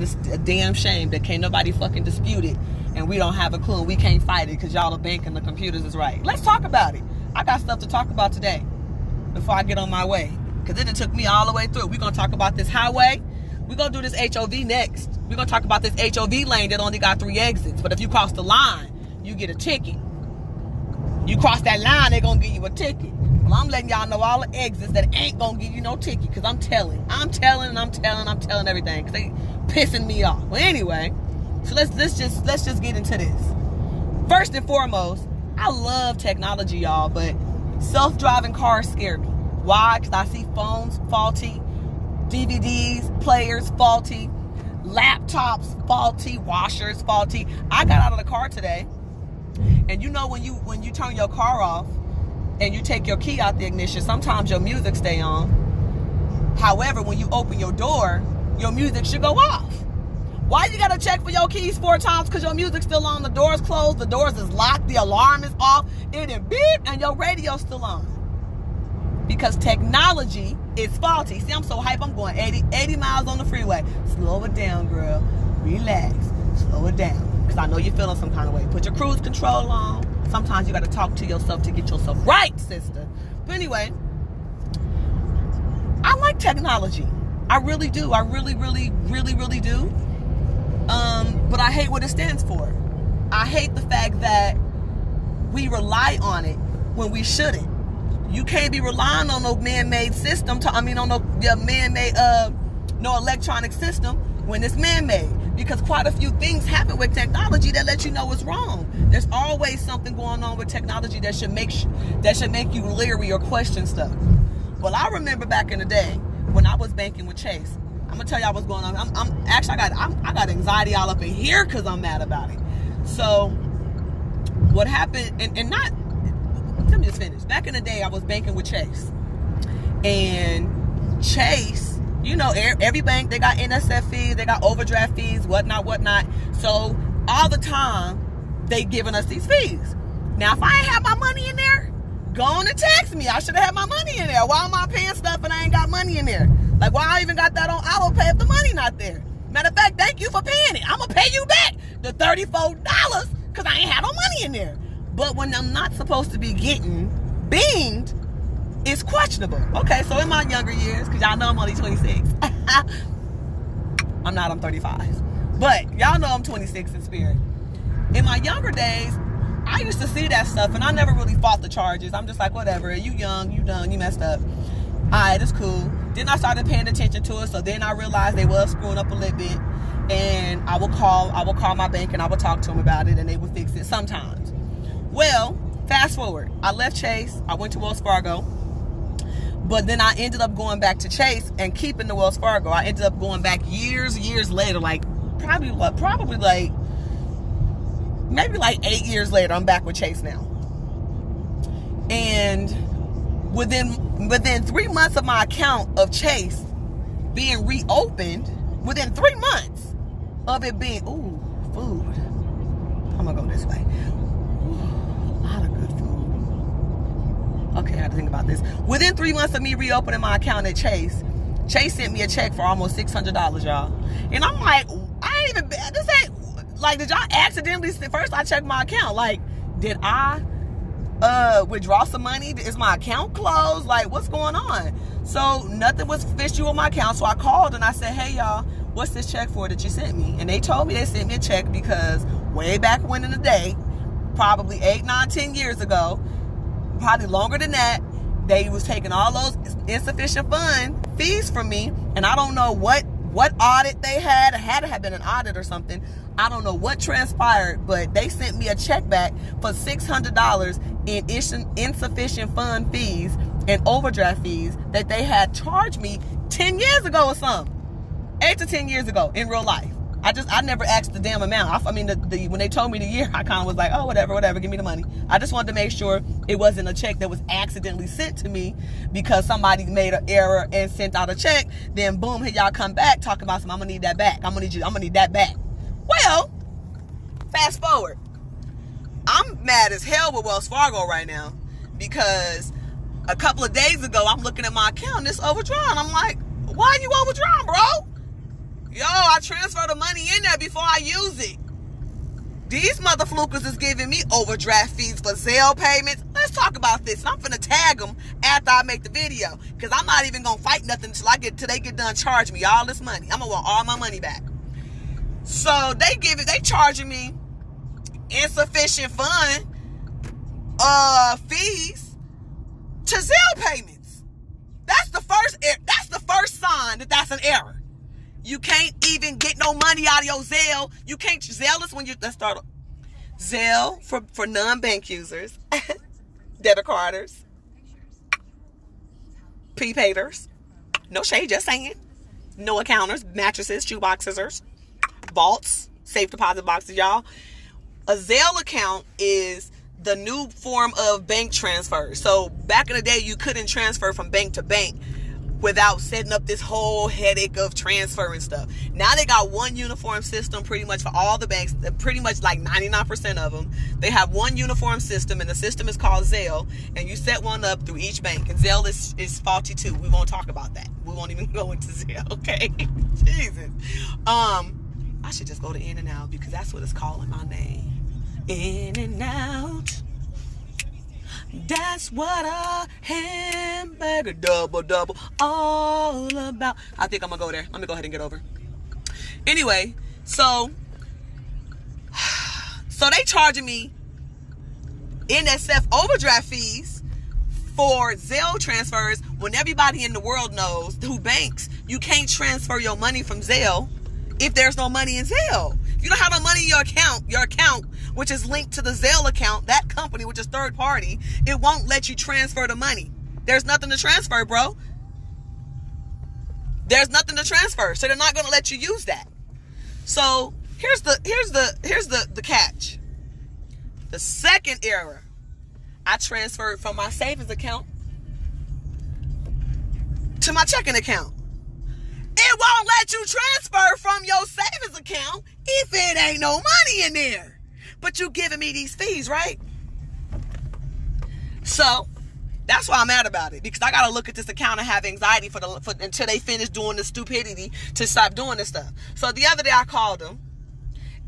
it's a damn shame that can't nobody fucking dispute it, and we don't have a clue, and we can't fight it because y'all are banking the computers is right. Let's talk about it. I got stuff to talk about today before I get on my way, because it took me all the way through. We're going to talk about this highway. We're going to do this HOV next. We're going to talk about this HOV lane that only got 3 exits, but if you cross the line, you get a ticket. You cross that line, they're going to give you a ticket. Well, I'm letting y'all know all the exits that ain't going to give you no ticket, because I'm telling everything, because they pissing me off. Well, anyway, so let's just get into this. First and foremost, I love technology, y'all, but self-driving cars scare me. Why? Because I see phones faulty, DVDs, players faulty, laptops faulty, washers faulty. I got out of the car today, and you know when you turn your car off and you take your key out the ignition, sometimes your music stay on. However, when you open your door, your music should go off. Why you gotta check for your keys 4 times? Because your music's still on, the door's closed, the doors is locked, the alarm is off, it is beep, and your radio's still on. Because technology is faulty. See, I'm so hype, I'm going 80 miles on the freeway. Slow it down, girl. Relax. Slow it down. Because I know you're feeling some kind of way. Put your cruise control on. Sometimes you got to talk to yourself to get yourself right, sister. But anyway, I like technology. I really do. I really do. But I hate what it stands for. I hate the fact that we rely on it when we shouldn't. You can't be relying on no man-made system. On no man-made, no electronic system when it's man-made. Because quite a few things happen with technology that let you know it's wrong. There's always something going on with technology that should make you leery or question stuff. Well, I remember back in the day when I was banking with Chase. I'm gonna tell y'all what's going on. I got anxiety all up in here because I'm mad about it. So what happened, and not, let me just finish. Back in the day, I was banking with Chase, and Chase, you know, every bank, they got NSF fees, they got overdraft fees, whatnot. So all the time, they giving us these fees. Now, if I ain't have my money in there, go on and text me. I should have had my money in there. Why am I paying stuff and I ain't got money in there? Like, why I even got that on auto pay if the money not there? Matter of fact, thank you for paying it. I'm going to pay you back the $34 because I ain't had no money in there. But when I'm not supposed to be getting beamed, it's questionable. Okay, so in my younger years, because y'all know I'm only 26. I'm not, I'm 35. But y'all know I'm 26 in spirit. In my younger days, I used to see that stuff, and I never really fought the charges. I'm just like, whatever, you young, you done, you messed up. All right, it's cool. Then I started paying attention to it, so then I realized they was screwing up a little bit, and I would call my bank, and I would talk to them about it, and they would fix it sometimes. Well, fast forward, I left Chase, I went to Wells Fargo, but then I ended up going back to Chase and keeping the Wells Fargo. I ended up going back years later, like probably like maybe like 8 years later, I'm back with Chase now. And within 3 months of my account of Chase being reopened, within 3 months of it being, food. I'm gonna go this way. A lot of good food. Okay, I had to think about this. Within 3 months of me reopening my account at Chase sent me a check for almost $600, y'all. And I'm like, this ain't, like, did y'all accidentally, first I checked my account, like, did I withdraw some money? Is my account closed? Like, what's going on? So nothing was fishy with my account. So I called and I said, hey y'all, what's this check for that you sent me? And they told me they sent me a check because way back when in the day, probably 8, 9, 10 years ago, probably longer than that, they was taking all those insufficient fund fees from me. And I don't know what audit they had. It had to have been an audit or something. I don't know what transpired, but they sent me a check back for $600 in insufficient fund fees and overdraft fees that they had charged me 10 years ago or something. 8 to 10 years ago in real life. I never asked the damn amount. When they told me the year, I kind of was like, oh, whatever, give me the money. I just wanted to make sure it wasn't a check that was accidentally sent to me because somebody made an error and sent out a check. Then boom, here y'all come back talking about I'm gonna need that back. I'm gonna need that back. Well, fast forward. I'm mad as hell with Wells Fargo right now because a couple of days ago, I'm looking at my account and it's overdrawn. I'm like, why are you overdrawn, bro? Yo, I transfer the money in there before I use it. These motherflukers is giving me overdraft fees for Zelle payments. Let's talk about this. And I'm finna tag them after I make the video. Because I'm not even going to fight nothing until they get done charging me all this money. I'm going to want all my money back. So they charging me insufficient fund fees to Zelle payments. That's the first sign that that's an error. You can't even get no money out of your Zelle. You can't. Zelle is when let's start. Zelle for non-bank users, debit carders, prepaiders. No shade, just saying. No accounters, mattresses, shoe boxes, vaults, safe deposit boxes, y'all. A Zelle account is the new form of bank transfer. So back in the day, you couldn't transfer from bank to bank without setting up this whole headache of transferring stuff. Now they got one uniform system pretty much for all the banks, pretty much like 99% of them. They have one uniform system, and the system is called Zelle, and you set one up through each bank. And Zelle is faulty too. We won't talk about that. We won't even go into Zelle, okay? Jesus. I should just go to In and Out because that's what it's calling my name. In and Out. That's what a hamburger double all about. I think I'm gonna go there. Let me go ahead and get over. Anyway, so they charging me NSF overdraft fees for Zelle transfers when everybody in the world knows who banks you can't transfer your money from Zelle if there's no money in Zelle. If you don't have no money in your account, which is linked to the Zelle account, that company, which is third party, it won't let you transfer the money. There's nothing to transfer, bro. There's nothing to transfer, so they're not going to let you use that. So here's the catch. The second error, I transferred from my savings account to my checking account. It won't let you transfer from your savings account if it ain't no money in there. But you giving me these fees, right? So that's why I'm mad about it, because I gotta look at this account and have anxiety until they finish doing the stupidity to stop doing this stuff. So the other day I called them,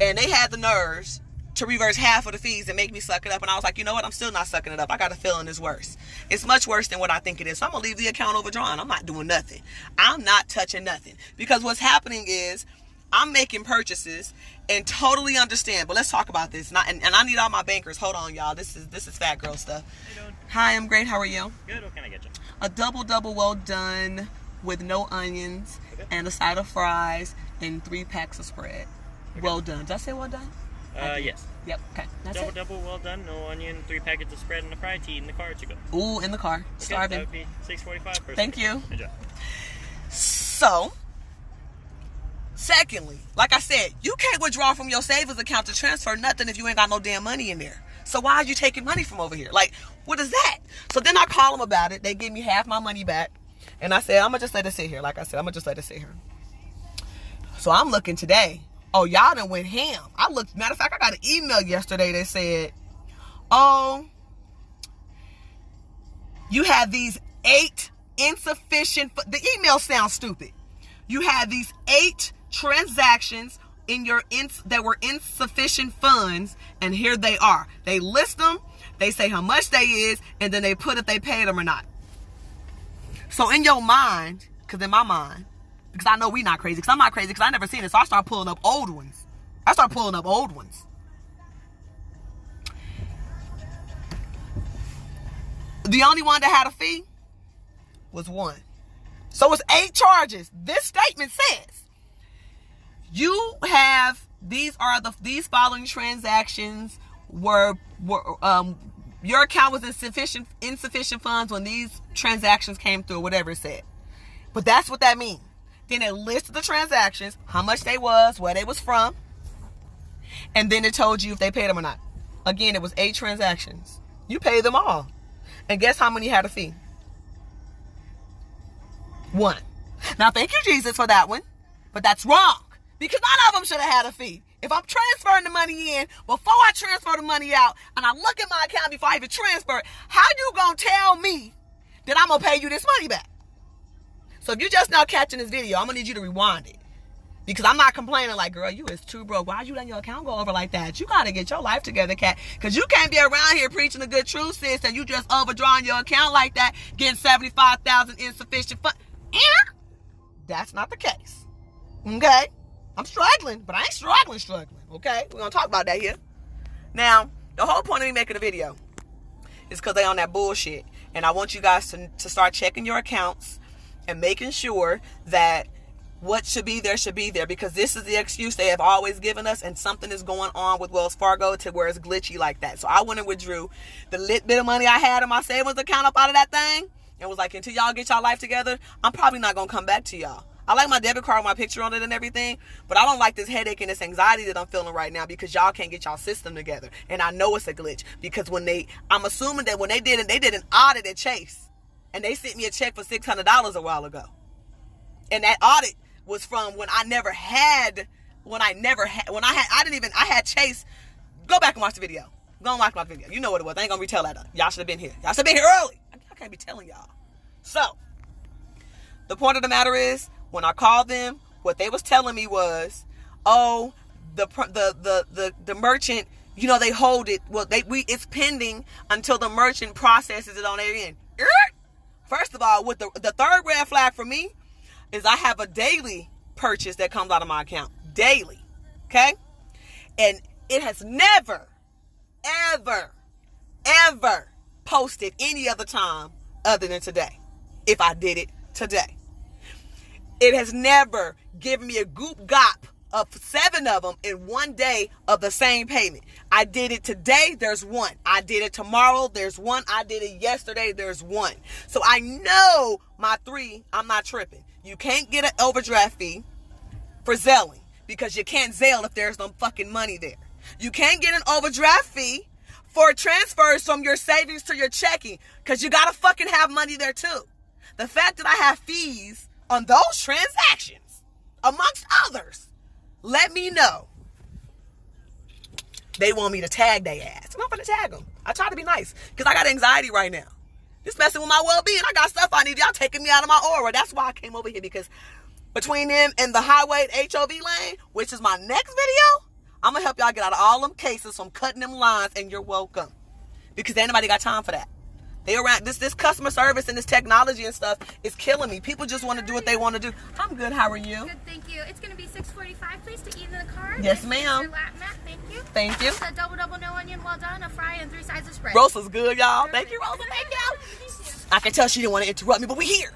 and they had the nerves to reverse half of the fees and make me suck it up. And I was like, you know what? I'm still not sucking it up. I got a feeling it's worse. It's much worse than what I think it is. So I'm going to leave the account overdrawn. I'm not doing nothing. I'm not touching nothing. Because what's happening is I'm making purchases and totally understand. But let's talk about this. And I need all my bankers. Hold on, y'all. This is fat girl stuff. How you doing? Hi, I'm great. How are you? Good. What can I get you? A double well done with no onions and a side of fries and 3 packs of spread. Okay. Well done. Did I say well done? Yes. Yep. Okay. That's double, well done. No onion, 3 packets of spread and a fry. Tea in the car to go. Ooh, in the car. Okay, Starving. That would be $6.45. Thank you. Good job. So, secondly, like I said, you can't withdraw from your savings account to transfer nothing if you ain't got no damn money in there. So why are you taking money from over here? Like, what is that? So then I call them about it. They give me half my money back. And I said, I'm going to just let it sit here. Like I said, I'm going to just let it sit here. So I'm looking today. Oh, y'all done went ham. I looked, matter of fact, I got an email yesterday that said, oh, you have these 8 insufficient, the email sounds stupid. You have these 8 transactions in your that were insufficient funds, and here they are. They list them, they say how much they is, and then they put if they paid them or not. So in your mind, because in my mind, because I know we not crazy, because I'm not crazy, because I never seen it, so I start pulling up old ones. The only one that had a fee was 1. So it's 8 charges. This statement says, you have, these following transactions were your account was insufficient funds when these transactions came through, whatever it said. But that's what that means. Then it listed the transactions, how much they was, where they was from, and then it told you if they paid them or not. Again, it was 8 transactions. You paid them all. And guess how many had a fee? 1. Now, thank you, Jesus, for that one. But that's wrong. Because none of them should have had a fee. If I'm transferring the money in, before I transfer the money out, and I look at my account before I even transfer it, how you going to tell me that I'm going to pay you this money back? So if you're just now catching this video, I'm going to need you to rewind it. Because I'm not complaining like, girl, you is too broke. Why'd you let your account go over like that? You got to get your life together, cat. Because you can't be around here preaching the good truth, sis, and you just overdrawing your account like that, getting $75,000 insufficient fund. That's not the case. Okay? I'm struggling, but I ain't struggling. Okay? We're going to talk about that here. Now, the whole point of me making a video is because they on that bullshit. And I want you guys to start checking your accounts and making sure that what should be there, because this is the excuse they have always given us, and something is going on with Wells Fargo to where it's glitchy like that. So I went and withdrew the lit bit of money I had in my savings account up out of that thing and was like, until y'all get y'all life together, I'm probably not going to come back to y'all. I like my debit card with my picture on it and everything, but I don't like this headache and this anxiety that I'm feeling right now because y'all can't get y'all system together. And I know it's a glitch because I'm assuming that when they did an audit at Chase, and they sent me a check for $600 a while ago. And that audit was from when I had Chase. Go back and watch the video. Go and watch my video. You know what it was. I ain't gonna retell that. Y'all should have been here. Y'all should have been here early. I can't be telling y'all. So, the point of the matter is, when I called them, what they was telling me was, oh, the merchant, you know, they hold it. Well, it's pending until the merchant processes it on their end. First of all, with the third red flag for me is I have a daily purchase that comes out of my account. Daily. Okay? And it has never, ever posted any other time other than today. If I did it today. It has never given me a goop gop of 7 of them in one day of the same payment. I did it today, there's 1. I did it tomorrow, there's 1. I did it yesterday, there's 1. So I know my 3, I'm not tripping. You can't get an overdraft fee for Zelling because you can't Zelle if there's no fucking money there. You can't get an overdraft fee for transfers from your savings to your checking because you gotta fucking have money there too. The fact that I have fees on those transactions, amongst others, let me know they want me to tag their ass. I'm not gonna tag them. I try to be nice because I got anxiety right now. This messing with my well-being. I got stuff I need. Y'all taking me out of my aura. That's why I came over here, because between them and the highway HOV lane, which is my next video, I'm gonna help y'all get out of all them cases from cutting them lines, and you're welcome. Because ain't nobody got time for that. They around this customer service and this technology and stuff is killing me. People just want to do what they want to do. I'm good. How are you? Good, thank you. It's gonna be $6.45, please, to eat in the car. Yes, ma'am. Your lap mat, thank you. Thank you. It's a double no onion, well done, a fry, and 3 sides of spread. Rosa's good, y'all. Thank you, Rosa. Thank you. I can tell she didn't want to interrupt me, but we here.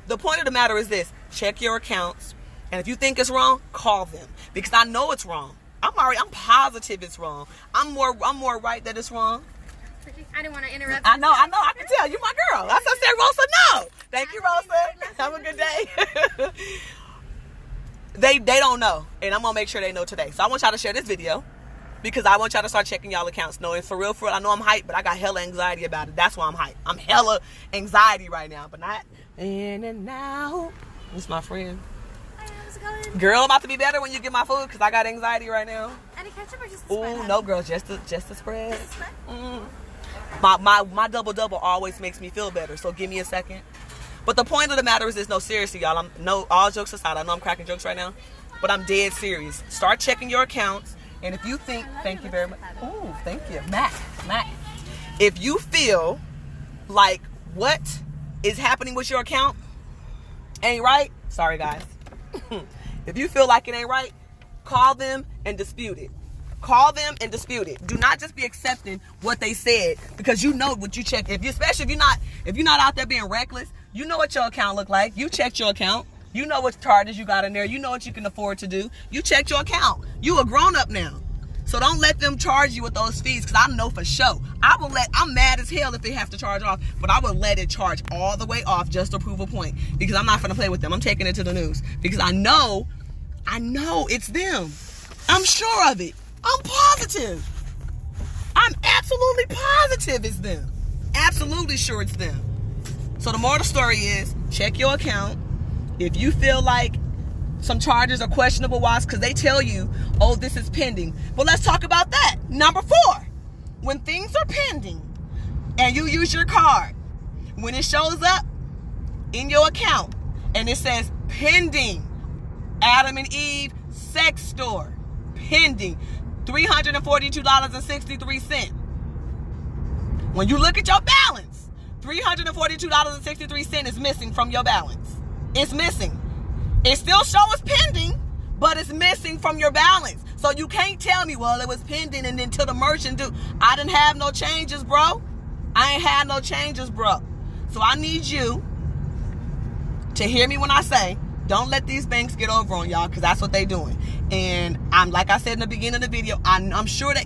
The point of the matter is this: check your accounts, and if you think it's wrong, call them, because I know it's wrong. I'm positive it's wrong. I'm more right that it's wrong. I didn't want to interrupt. I know. I can tell. You my girl. That's what I said, Rosa. No. Thank you, Rosa. Have a good day. They don't know, and I'm gonna make sure they know today. So I want y'all to share this video because I want y'all to start checking y'all accounts. No, and for real, I know I'm hyped, but I got hella anxiety about it. That's why I'm hyped. I'm hella anxiety right now, but not in and now. This is my friend. Hi, how's it going? Girl, I'm about to be better when you get my food because I got anxiety right now. Any ketchup or just the spread? Ooh, no, girl, just the spread. Just the spread? My double always makes me feel better, so give me a second. But the point of the matter is this: no, seriously, y'all. All jokes aside, I know I'm cracking jokes right now, but I'm dead serious. Start checking your accounts, and if you think, thank you very much. Ooh, thank you, Mac. If you feel like what is happening with your account ain't right, sorry guys. If you feel like it ain't right, call them and dispute it. Call them and dispute it. Do not just be accepting what they said, because you know what you check. Especially if you're not out there being reckless, you know what your account look like. You checked your account. You know what charges you got in there. You know what you can afford to do. You checked your account. You a grown up now. So don't let them charge you with those fees, because I know for sure. I'm mad as hell if they have to charge off, but I would let it charge all the way off just to prove a point, because I'm not gonna play with them. I'm taking it to the news because I know it's them. I'm sure of it. I'm positive. I'm absolutely positive it's them. Absolutely sure it's them. So the moral of the story is, check your account. If you feel like some charges are questionable, why? Because they tell you, oh, this is pending. Well, let's talk about that. Number 4, when things are pending and you use your card, when it shows up in your account and it says pending, Adam and Eve, sex store. Pending. $342.63. When you look at your balance, $342.63 is missing from your balance. It's missing. It still shows pending, but it's missing from your balance. So you can't tell me, well, it was pending and then till the merchant do. I didn't have no changes, bro. I ain't had no changes, bro. So I need you to hear me when I say, don't let these banks get over on y'all, because that's what they doing. And I'm like I said in the beginning of the video, I'm sure that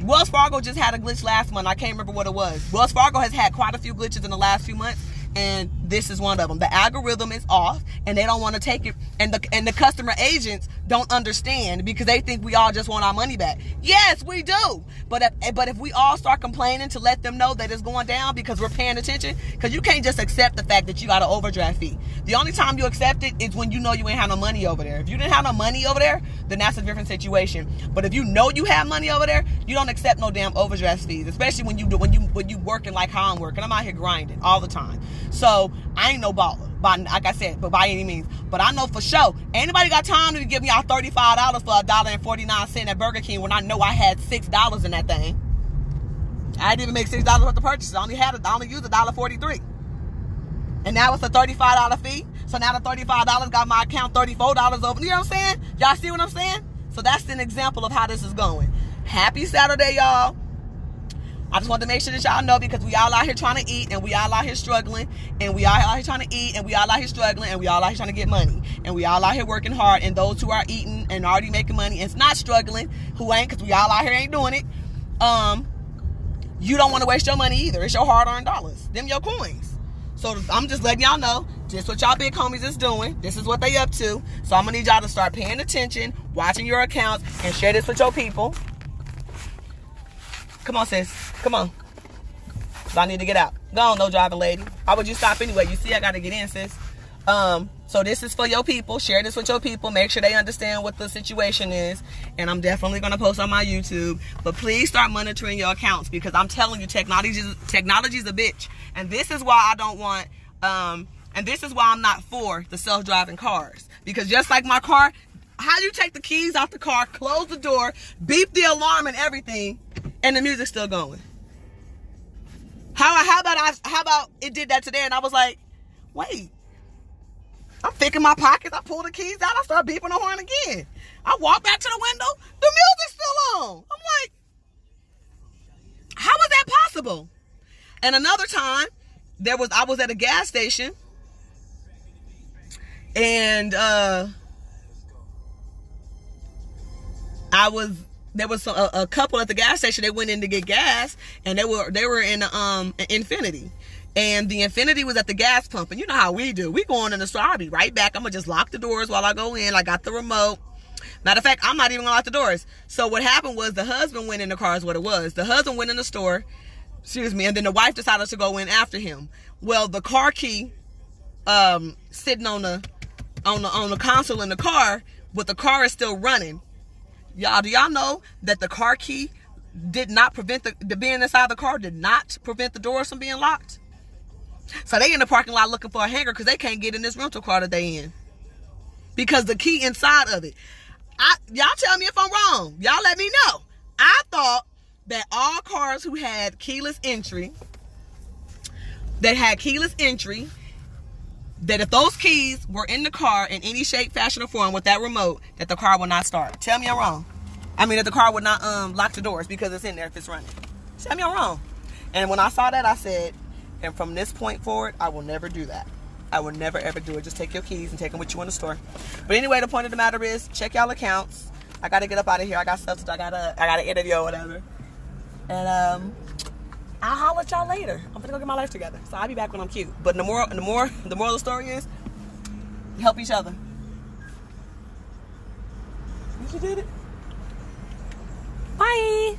Wells Fargo just had a glitch last month. I can't remember what it was. Wells Fargo has had quite a few glitches in the last few months, and this is one of them. The algorithm is off, and they don't want to take it. And the customer agents don't understand, because they think we all just want our money back. Yes, we do. But if we all start complaining to let them know that it's going down because we're paying attention, because you can't just accept the fact that you got an overdraft fee. The only time you accept it is when you know you ain't have no money over there. If you didn't have no money over there, then that's a different situation. But if you know you have money over there, you don't accept no damn overdraft fees, especially when you working like how I'm working. I'm out here grinding all the time. So I ain't no baller, like I said, but by any means. But I know for sure, anybody got time to give me y'all $35 for $1.49 at Burger King when I know I had $6 in that thing. I didn't even make $6 worth of purchases. I only used $1.43. And now it's a $35 fee. So now the $35 got my account $34 over. You know what I'm saying? Y'all see what I'm saying? So that's an example of how this is going. Happy Saturday, y'all. I just wanted to make sure that y'all know, because we all out here trying to eat, and we all out here struggling, and we all out here trying to eat, and we all out here struggling, and we all out here trying to get money, and we all out here working hard. And those who are eating and already making money and not struggling, who ain't, because we all out here ain't doing it, you don't want to waste your money either. It's your hard-earned dollars, them your coins. So I'm just letting y'all know, just what y'all big homies is doing. This is what they up to. So I'm gonna need y'all to start paying attention, watching your accounts, and share this with your people. Come on, sis. Come on. I need to get out. Go on, no driving lady. Why would you stop anyway? You see I got to get in, sis. So this is for your people. Share this with your people. Make sure they understand what the situation is. And I'm definitely going to post on my YouTube. But please start monitoring your accounts, because I'm telling you, technology is a bitch. And this is why I don't want, and this is why I'm not for the self-driving cars. Because just like my car, how you take the keys out the car, close the door, beep the alarm and everything, and the music's still going? How about it did that today, and I was like, wait, I'm thinking my pockets, I pull the keys out, I start beeping the horn again. I walk back to the window, the music's still on. I'm like, how is that possible? And another time, I was at a gas station, and there was a couple at the gas station. They went in to get gas, and they were in an Infinity, and the Infinity was at the gas pump. And you know how we do. We go on in the store. I'll be right back. I'm gonna just lock the doors while I go in. I got the remote. Matter of fact, I'm not even gonna lock the doors. So what happened was the husband went in the car. Is what it was. The husband went in the store. Excuse me. And then the wife decided to go in after him. Well, the car key, sitting on the console in the car, but the car is still running. Y'all, do y'all know that the car key did not prevent the being inside the car did not prevent the doors from being locked? So they in the parking lot looking for a hanger because they can't get in this rental car that they in, because the key inside of it. Y'all tell me if I'm wrong. Y'all let me know. I thought that all cars who had keyless entry, that if those keys were in the car in any shape, fashion, or form with that remote, that the car would not start. Tell me I'm wrong. I mean, that the car would not lock the doors because it's in there if it's running. Tell me I'm wrong. And when I saw that, I said, and from this point forward, I will never do that. I will never, ever do it. Just take your keys and take them with you in the store. But anyway, the point of the matter is, check y'all accounts. I got to get up out of here. I got stuff to do. I got an interview or whatever. And I'll holler at y'all later. I'm gonna go get my life together. So I'll be back when I'm cute. But the moral of the story is, help each other. You did it. Bye.